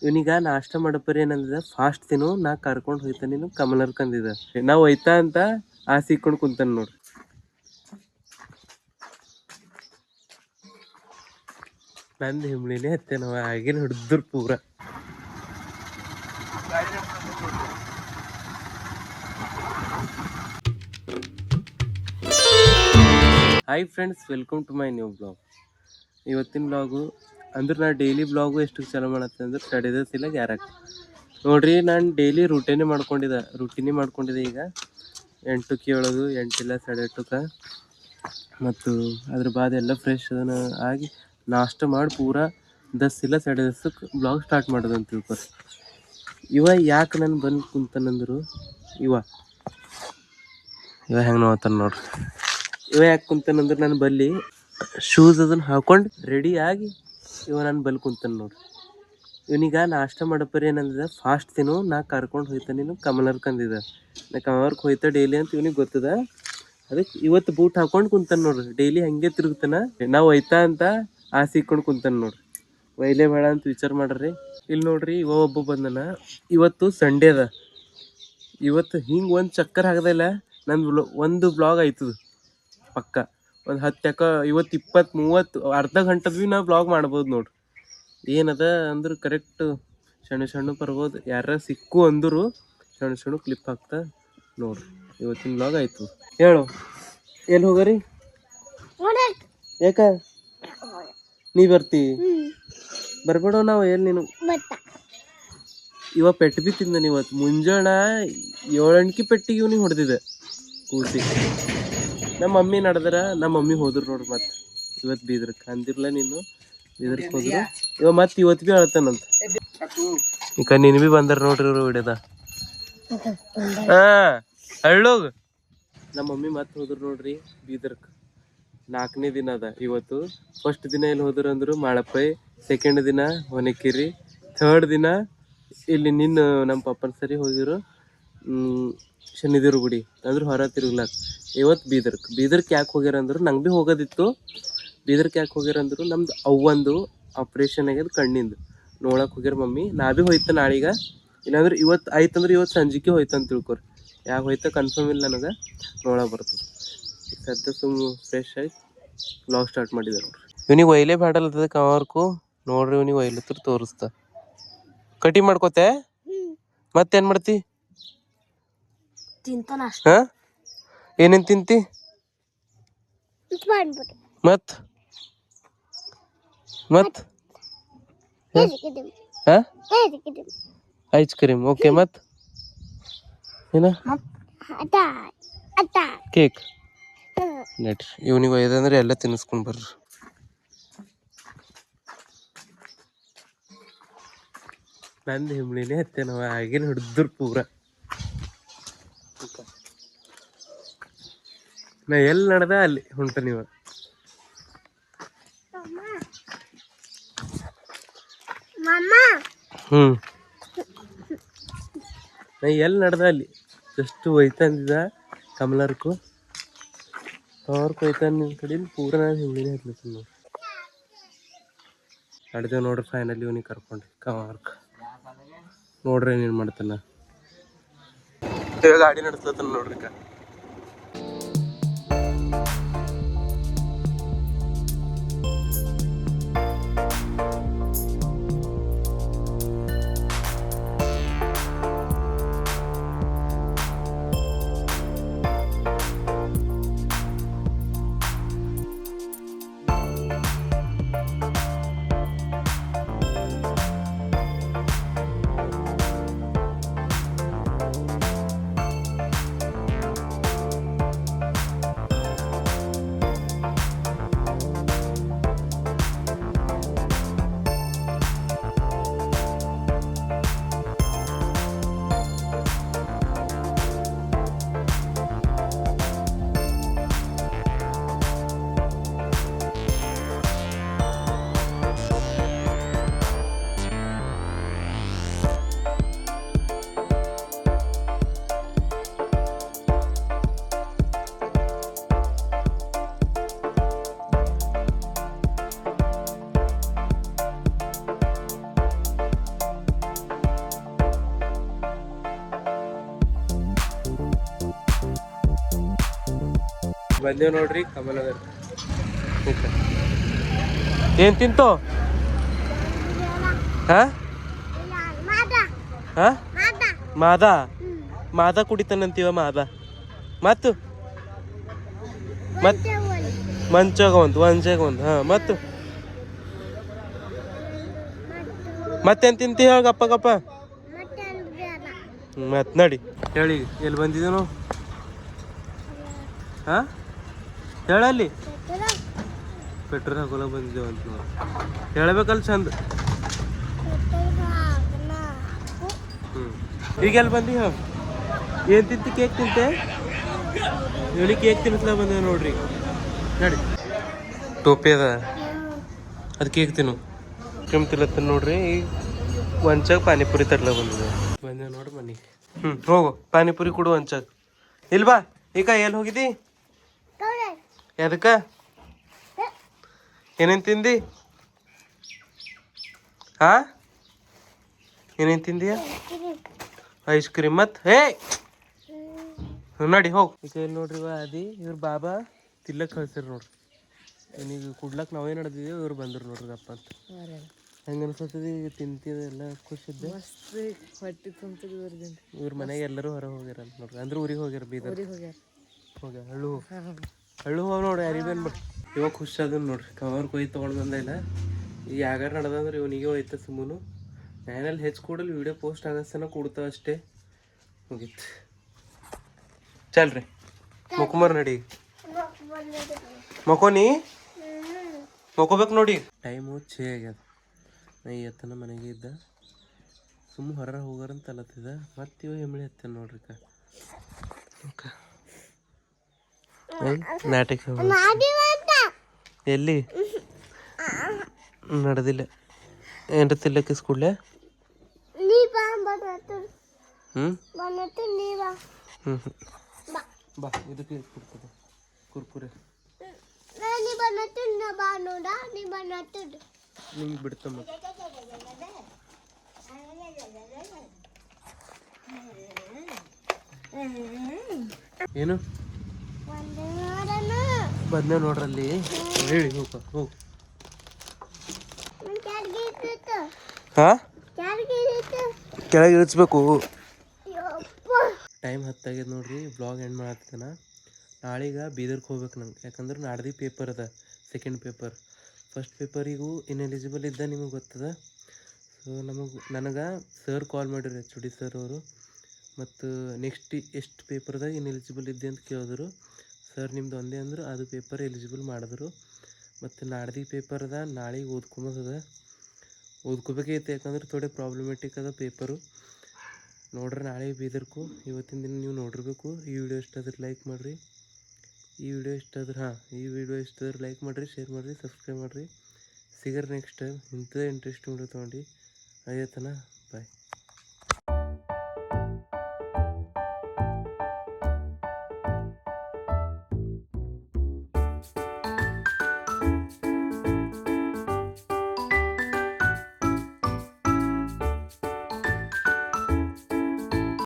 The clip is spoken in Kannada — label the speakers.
Speaker 1: ಇವನಿಗ ನಾಷ್ಟ ಮಾಡಪ್ಪರಿ ಏನಂದಿದ ಫಾಸ್ಟ್ ತಿನ್ನು ನಾ ಕರ್ಕೊಂಡು ಹೋಯ್ತಾನ ನೀನು ಕಮಲರ್ಕ್ ಅಂದಿದ ನಾವ್ ಹೋಯ್ತಾ ಅಂತ ಆಸೆ ಇಕ್ಕೊಂಡು ಕುಂತಾನ ನೋಡ್ರಿ. ನಂದು ಹಿಂಬ್ಳಿನೇ ಹತ್ತೆ ನಾವ ಆಗಿನ ಹಿಡಿದ್ರು ಪೂರ. Hi friends, welcome to my new blog. ಇವತ್ತಿನ ಬ್ಲಾಗು ಅಂದ್ರೆ ನಾ ಡೈಲಿ ಬ್ಲಾಗು ಎಷ್ಟು ಚಾಲೂ ಮಾಡತ್ತೆ ಅಂದ್ರೆ ಸ್ಟಡೀಸ್ ಇಲ್ಲ ಗ್ಯಾರಾಕ್ ನೋಡ್ರಿ. ನಾನು ಡೈಲಿ ರೂಟೀನೇ ಮಾಡ್ಕೊಂಡಿದ್ದೆ. ಈಗ 8ಕ್ಕೆ ಏಳೋದು, 8 ಇಲ್ಲ 8:30 ಮತ್ತು ಅದ್ರ ಬಾದ್ ಎಲ್ಲ ಫ್ರೆಶ್ ಅದನ್ನ ಆಗಿ ನಾಷ್ಟ ಮಾಡಿ ಪೂರಾ 10 ಇಲ್ಲ 10:30ಕ್ಕೆ ಬ್ಲಾಗ್ ಸ್ಟಾರ್ಟ್ ಮಾಡೋದು ಅಂತ ತಿಳ್ಕೊರಿ. ಇವ ಯಾಕೆ ನಾನು ಬಂದು ಕುಂತಾನಂದ್ರು ಇವ ಹೆಂಗೆ ನೋಡ್ತಾನೆ ನೋಡ್ರಿ. ಇವ ಯಾಕೆ ಕುಂತಾನಂದ್ರೆ ನಾನು ಬಲ್ಲಿ ಶೂಸ್ ಅದನ್ನು ಹಾಕೊಂಡು ರೆಡಿ ಆಗಿ ಇವ ನಾನು ಬಲ್ಲಿ ಕುಂತಾನೆ ನೋಡ್ರಿ. ಇವನಿಗ ನಾಷ್ಟ ಮಾಡಪ್ಪರಿ ಏನಂದಿದ ಫಾಸ್ಟ್ ತಿನ್ನು ನಾ ಕರ್ಕೊಂಡು ಹೋಯ್ತಾನೆ ನೀನು ಕಮಲರ್ಕ್ ಅಂದಿದ. ನಾ ಕಮಲರ್ಕ್ ಹೋಯ್ತಾ ಡೈಲಿ ಅಂತ ಇವನಿಗೆ ಗೊತ್ತದ. ಅದಕ್ಕೆ ಇವತ್ತು ಬೂಟ್ ಹಾಕೊಂಡು ಕುಂತಾನ ನೋಡ್ರಿ. ಡೈಲಿ ಹಂಗೆ ತಿರುಗ್ತಾನ. ನಾವು ಹೋಯ್ತಾ ಅಂತ ಆಸೆ ಇಕ್ಕೊಂಡು ಕುಂತಾನ ನೋಡ್ರಿ. ಒಯ್ಲೇ ಬೇಡ ಅಂತ ವಿಚಾರ ಮಾಡ್ರಿ. ಇಲ್ಲಿ ನೋಡ್ರಿ, ಇವ ಒಬ್ಬ ಬಂದನ. ಇವತ್ತು ಸಂಡೇ ಅದ. ಇವತ್ತು ಹಿಂಗೆ ಒಂದು ಚಕ್ಕರ್ ಹಾಕದಿಲ್ಲ ನಂದು ಒಂದು ಬ್ಲಾಗ್ ಆಯ್ತದ ಪಕ್ಕ. ಒಂದು 10 ಇವತ್ತು 20-30 ಅರ್ಧ ಗಂಟೆದ್ ಭೀ ನಾವು ಬ್ಲಾಗ್ ಮಾಡ್ಬೋದು ನೋಡ್ರಿ. ಏನದ ಅಂದ್ರೆ ಕರೆಕ್ಟ್ ಸಣ್ಣ ಬರ್ಬೋದು. ಯಾರ ಸಿಕ್ಕು ಅಂದರು ಸಣ್ಣ ಕ್ಲಿಪ್ ಹಾಕ್ತಾ ನೋಡ್ರಿ. ಇವತ್ತಿನ ಬ್ಲಾಗ್ ಆಯ್ತು. ಹೇಳು, ಎಲ್ಲಿ ಹೋಗರಿ? ಯಾಕ ನೀ ಬರ್ತಿ? ಬರ್ಬೇಡ ನಾವು ಎಲ್ಲಿ ನೀನು. ಇವ ಪೆಟ್ಟು ಬಿ ತಿಂದ. ಇವತ್ತು ಮುಂಜಾನೆ 7 ಪೆಟ್ಟಿಗೆ ಇವ್ನಿಗೆ ಹೊಡೆದಿದೆ ಕೂಸಿ. ನಮ್ಮ ಮಮ್ಮಿ ನಡೆದ್ರ, ನಮ್ಮ ಮಮ್ಮಿ ಹೋದ್ರು ನೋಡ್ರಿ. ಮತ್ತೆ ಇವತ್ತು ಬೀದ್ರಕ್ಕೆ ಅಂದಿರ್ಲ ನೀನು ಬೀದ್ರಕ್ಕೆ ಹೋದ್ರು. ಇವ ಮತ್ತೆ ಇವತ್ತು ಭೀ ಅಳ್ತಾನಂತ. ಈಗ ನೀನು ಭೀ ಬಂದಾರ ನೋಡ್ರಿ ಇವ್ರು ವಿಡಿಯೋದ. ಹಳ್ಳೋಗ ನಮ್ಮ ಮಮ್ಮಿ ಮತ್ತೆ ಹೋದ್ರು ನೋಡ್ರಿ ಬೀದರ್ಕ್. 4ನೇ ದಿನ ಅದ ಇವತ್ತು. ಫಸ್ಟ್ ದಿನ ಎಲ್ಲಿ ಹೋದ್ರು ಅಂದ್ರು ಮಾಳಪ್ಪೈ, ಸೆಕೆಂಡ್ ದಿನ ಹೊನಕಿರಿ, ಥರ್ಡ್ ದಿನ ಇಲ್ಲಿ ನಿನ್ನ ನಮ್ಮ ಪಪ್ಪನ ಸರಿ ಹೋಗಿರು ಶನಿದೇವ್ರ ಗುಡಿ ಅಂದ್ರೆ ಹೊರ ತಿರುಗ್ಲಾಕ. ಇವತ್ತು ಬೀದರ್ಕ್ ಯಾಕೆ ಹೋಗ್ಯಾರ ಅಂದ್ರು ನಂಗೆ ಭೀ ಹೋಗೋದಿತ್ತು. ಬೀದರ್ಕ್ ಯಾಕೆ ಹೋಗ್ಯಾರ ಅಂದ್ರು ನಮ್ದು ಅವ್ವಂದು ಆಪ್ರೇಷನ್ ಆಗ್ಯದ ಕಣ್ಣಿಂದು, ನೋಡಕ್ಕೆ ಹೋಗ್ಯಾರ ಮಮ್ಮಿ. ನಾ ಭೀ ಹೋಯ್ತ ನಾಳೀಗ. ಇಲ್ಲಾಂದ್ರೆ ಇವತ್ತು ಆಯ್ತಂದ್ರೆ ಇವತ್ತು ಸಂಜೆಗೆ ಹೋಯ್ತಂತ ತಿಳ್ಕೊರಿ. ಯಾಕೆ ಹೋಯ್ತಾ ಕನ್ಫರ್ಮ್ ಇಲ್ಲ ನನಗೆ, ನೋಡಕ್ಕೆ ಬರ್ತದೆ. ಸದ್ಯ ಫ್ರೆಶ್ ಆಗಿ ಬ್ಲಾಗ್ ಸ್ಟಾರ್ಟ್ ಮಾಡಿದೆ ನೋಡ್ರಿ. ಇವನಿಗೆ ಒಯ್ಲೇ ಬ್ಯಾಡಲ್ತದ ಕವರ್ಕು ನೋಡ್ರಿ. ಇವನಿಗೆ ಒಯ್ಲತ್ರ ತೋರಿಸ್ತಾ ಕಟಿ ಮಾಡ್ಕೋತೆ. ಮತ್ತೇನ್ ಮಾಡ್ತಿ? ಹಾ, ಏನೇನ್ ತಿಂತಿ? ಮತ್ ಐಸ್ ಕ್ರೀಮ್. ಓಕೆ, ಮತ್ ಏನ ಕೇಕ್ ನಟ್ರಿ. ಇವನಿಗೆ ಒಯ್ದಂದ್ರೆ ಎಲ್ಲ ತಿನ್ನಿಸ್ಕೊಂಡ್ ಬರ್ರಿ. ನಂದು ಹಿಂಬ್ಳಿನೇ ಹತ್ತೆ ನಾವ ಆಗಿನ ಹಿಡಿದ್ರು ಪೂರ. ನಾ ಎಲ್ಲಿ ನಡೆದ ಅಲ್ಲಿ ಹೊಂಟ ನೀವ. ನಾ ಎಲ್ಲಿ ನಡೆದ ಅಲ್ಲಿ ಜಸ್ಟ್ ಒಯ್ತಂದಿದ ಕಮಲರ್ಕು ಹೋಯ್ತಾನ ನಿನ್ ಕಡೆಯಿಂದ ಪೂರ. ನಾನು ಹಿಂಬ್ಳಿನೇ ಹತ್ಲತ್ತೀನಿ ನೋಡ್ರಿ. ನಡೆದೇವ್ ನೋಡ್ರಿ ಫೈನಲಿ ಇವನಿಗೆ ಕರ್ಕೊಂಡ್ರಿ ಕಮಲರ್ಕ್. ನೋಡ್ರಿ ಏನೇನು ಮಾಡ್ತಾನ. ಗಾಡಿ ನಡೆಸ್ಲತ್ತಾನ ನೋಡ್ರಿ. ಬಂದೇವ್ ನೋಡ್ರಿ ಕಮಲದ ಏನ್ ತಿಂತೋ ಹಾ ಹಾ ಮಾದ ಮಾದ ಕುಡಿತಾನಂತೀವ ಮಾದ ಮತ್ತು ಮಂಚಾಗ ಒಂದು ಹಾ ಮತ್ತು ಮತ್ತೇನ್ ತಿಂತಿ ಹೇಳ ಗಪ್ಪ ಗಪ್ಪ ಮತ್ ನಡಿ ಹೇಳಿ ಎಲ್ಲಿ ಬಂದಿದ್ದೇನು ಹಾ ಹೇಳಲ್ಲಿ ಪೆಟ್ರೋಲ್ ಹಾಕೋಲ ಬಂದಿದ್ದೇವೆ ಅಂತ ನೋಡಿ ಹೇಳ್ಬೇಕಲ್ಲ ಚಂದ ಈಗ ಎಲ್ಲಿ ಬಂದಿ ಏನ್ ತಿಂತಿ ಕೇಕ್ ತಿಂತೆ ಹೇಳಿ ಕೇಕ್ ತಿನ್ನಿಸ್ಲಾ ಬಂದೇವೆ ನೋಡ್ರಿ ನಡಿ ಟೋಪಿ ಅದ ಅದು ಕೇಕ್ ತಿನ್ನು ತಿನ್ಲತ್ತ ನೋಡ್ರಿ ಈಗ ಒಂಚಾಗ ಪಾನಿಪುರಿ ತರ್ಲ ಬಂದೇವೆ ನೋಡ್ರಿ ಮನೆಗೆ ಹೋಗು ಪಾನಿಪುರಿ ಕೊಡು ಒಂಚಾಗ ಇಲ್ವಾ ಈಗ ಎಲ್ಲಿ ಹೋಗಿದ್ದಿ ಎದಕ್ಕ ಏನೇನು ತಿಂದಿ ಹಾ ಏನೇನು ತಿಂದಿಯ ಐಸ್ ಕ್ರೀಮ್ ಮತ್ತು ಹೇ ನೋಡಿ ಹೋಗಿ ಈಗ ಇಲ್ಲಿ ನೋಡ್ರಿ ಅದಿ ಇವ್ರ ಬಾಬಾ ತಿಲ್ಲಕ್ಕೆ ಕಳ್ಸಿರಿ ನೋಡ್ರಿ ಈಗ ಕುಡ್ಲಕ್ಕೆ ನಾವೇ ನಡೆದಿದ್ದೀವಿ ಇವ್ರು ಬಂದ್ರು ನೋಡ್ರಿ ಅಪ್ಪ ಅಂತ ಹೆಂಗೆ ಅನ್ಸತ್ತದ ಈಗ ತಿಂತಿದೆಲ್ಲ ಖುಷಿದ್ದೆ ಹೊಟ್ಟೆ ತುಂಬ್ತದೆ ಇವ್ರ ಮನೆಗೆ ಎಲ್ಲರೂ ಹೊರಗೆ ಹೋಗ್ಯಾರ ಅಂತ ನೋಡ್ರಿ ಅಂದ್ರೆ ಊರಿಗೆ ಹೋಗ್ಯಾರ ಬೀದರ್ ಹೋಗ್ಯಾರ ಹಳ್ಳು ಹೋಗಿ ನೋಡ್ರಿ ಯಾರಿಗೇನು ಬಿಟ್ಟು ಇವಾಗ ಖುಷಿ ಅದನ್ನ ನೋಡ್ರಿ ಕವರ್ ಕೊಯ್ದು ತೊಗೊಂಡು ಬಂದಿಲ್ಲ ಈಗ ಯಾಗಾರ ನಡೆದಂದ್ರೆ ಇವನಿಗೆ ಹೋಯ್ತ ಸುಮ್ಮನು ಮ್ಯಾನಲ್ಲಿ ಹೆಚ್ಚು ಕೂಡಲು ವೀಡಿಯೋ ಪೋಸ್ಟ್ ಆಗಸ್ತನ ಕೊಡ್ತಾವ ಅಷ್ಟೇ ಮುಗೀತು ಚಲ್ರಿ ಮುಕುಮಾರ್ ನಡಿ ಮಕೋನಿ ಮಕೋಬೇಕು ನೋಡಿ ಟೈಮು ಛೇ ಆಗ್ಯದ ನಾ ಎತ್ತನ ಮನೆಗೆ ಇದ್ದ ಸುಮ್ಮ ಹೊರ ಹೋಗಾರಂತ ಅಲ್ಲತ್ತಿದ ಮತ್ತೆ ಇವ ಎಮ್ಮಳಿ ಹತ್ತಾನ ನೋಡ್ರಿ ನಾಟಕ ಎಲ್ಲಿ ನಡೆದಿಲ್ಲ ಏನ್ರ ತಿಲ್ಲಕ್ಕೆ ಸ್ಕೂಲ್ಲೆ ಬಾ ಇದಕ್ಕೆ ಕೊಡ್ತದೆ ಕುರ್ಕುರೆ ನಿಂಗೆ ಬಿಡ್ತಮ್ಮ ಏನು ಬಂದೆ ನೋಡ್ರಲ್ಲಿ ಹೇಳಿ ಹೋಗು ಹಾ ಕೆಳಗೆ ಇಳಿಸ್ಬೇಕು ಟೈಮ್ 10 ಆಗ್ಯದ ನೋಡ್ರಿ ಬ್ಲಾಗ್ ಎಂಡ್ ಮಾಡತ್ತಿದ್ದಾನ ನಾಳೀಗ ಬೀದರ್ಗೆ ಹೋಗ್ಬೇಕು ನಂಗೆ ಯಾಕಂದ್ರೆ ನಾಡ್ದು ಪೇಪರ್ ಅದ ಸೆಕೆಂಡ್ ಪೇಪರ್ ಫಸ್ಟ್ ಪೇಪರಿಗೂ ಇನ್ಎಲಿಜಿಬಲ್ ಇದ್ದ ನಿಮಗೆ ಗೊತ್ತದ ಸೊ ನನಗೆ ಸರ್ ಕಾಲ್ ಮಾಡಿರಿ ಎಚ್ ಡಿ ಸರ್ ಅವರು ಮತ್ತು ನೆಕ್ಸ್ಟ್ ಎಷ್ಟು ಪೇಪರ್ದಾಗ ಇನ್ಎಲಿಜಿಬಲ್ ಇದ್ದೆ ಅಂತ ಕೇಳಿದ್ರು ಸರ್ ನಿಮ್ದು ಒಂದೇ ಅಂದ್ರೆ ಅದು ಪೇಪರ್ ಎಲಿಜಿಬಲ್ ಮಾಡಿದ್ರು ಮತ್ತು ನಾಡ್ದು ಪೇಪರ್ ಅದ ನಾಳೆಗೆ ಓದ್ಕೋಬೇಕೈತೆ ಯಾಕಂದ್ರೆ ಥೋಡೆ ಪ್ರಾಬ್ಲಮೆಟಿಕ್ ಅದ ಪೇಪರು ನೋಡ್ರಿ ನಾಳೆ ಬೀದರ್ಕು ಇವತ್ತಿನ ದಿನ ನೀವು ನೋಡಿರ್ಬೇಕು ಈ ವಿಡಿಯೋ ಇಷ್ಟಾದ್ರೆ ಲೈಕ್ ಮಾಡಿರಿ ಈ ವಿಡಿಯೋ ಇಷ್ಟಾದ್ರೆ ಲೈಕ್ ಮಾಡಿರಿ ಶೇರ್ ಮಾಡಿರಿ ಸಬ್ಸ್ಕ್ರೈಬ್ ಮಾಡಿರಿ ಸಿಗರ್ ನೆಕ್ಸ್ಟ್ ಟೈಮ್ ಇಂಥದೇ ಇಂಟ್ರೆಸ್ಟಿಂಗ್ ವಿಡಿಯೋ ತೊಗೊಂಡು ಅಯ್ಯತನ ಬಾಯ್